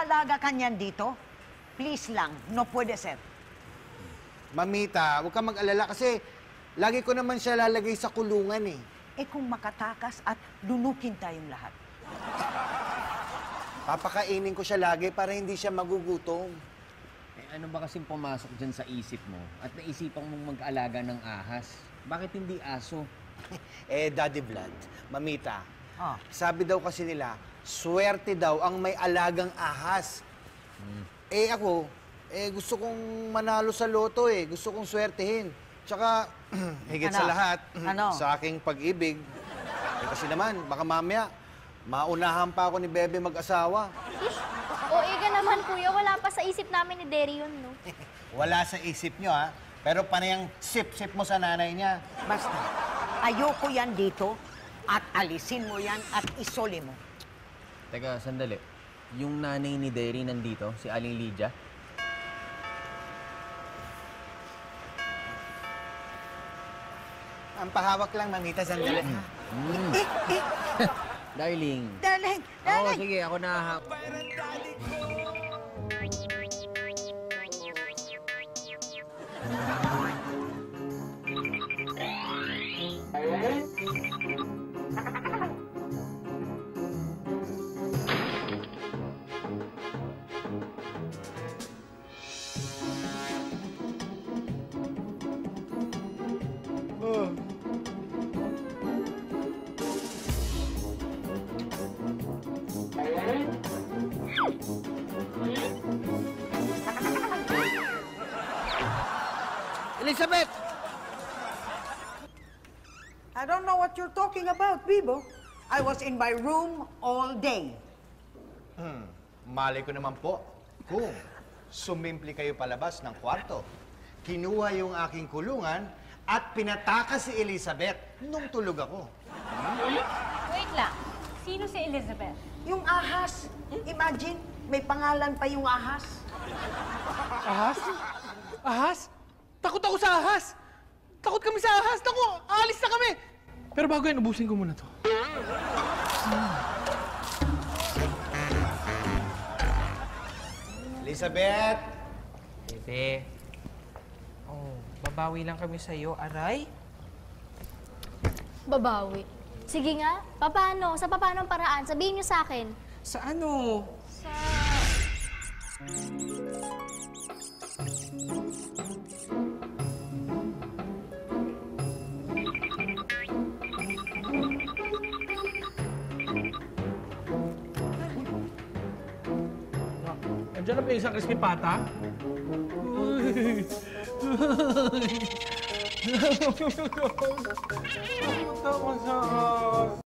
mag-aalaga ka niyan dito? Please lang, no puede ser. Mamita, huwag kang mag-alala kasi lagi ko naman siya lalagay sa kulungan eh. Eh kung makatakas at lunukin tayong lahat. Papakainin ko siya lagi para hindi siya magugutom. Eh, ano ba kasing pumasok dyan sa isip mo at naisipan mong mag-alaga ng ahas? Bakit hindi aso? Daddy Vlad, Mamita, Ah. sabi daw kasi nila, swerte daw ang may alagang ahas. Ako, gusto kong manalo sa loto eh. Gusto kong swertehin. Tsaka, higit sa Ano? lahat, Ano? sa aking pag-ibig. Kasi naman, baka mamaya, maunahan pa ako ni Bebe mag-asawa. O, iga naman, kuya. Wala pa sa isip namin ni Derry yun, no? Wala sa isip nyo, ha? Pero panayang sip-sip mo sa nanay niya. Basta, ayoko yan dito at alisin mo yan at isoli mo. Teka, sandali. Yung nanay ni Derry nandito, si Aling Lydia? Ang pahawak lang, Mamita, sandali. Darling. Darling, Oo, darling! sige, ako na. Elizabeth! I don't know what you're talking about, Bibo. I was in my room all day. Malay ko naman po kung sumimpli kayo palabas ng kwarto. Kinuha yung aking kulungan at pinatakas si Elizabeth nung tulog ako. Wait lang. Sino si Elizabeth? Yung ahas. Imagine, may pangalan pa yung ahas. Ahas? Ahas? Takot ako sa ahas! Takot kami sa ahas! Naku, aalis na kami! Pero bago yan, ubusin ko muna to. Elizabeth! Bebe. Oh, babawi lang kami sa'yo, aray. Babawi. Sige nga. Paano? Sa paano ang paraan? Sabihin niyo sa akin. Sa ano? Sa... Andiyan na ba yung isang crispy pata? Uy! Pumunta ko sa ahas.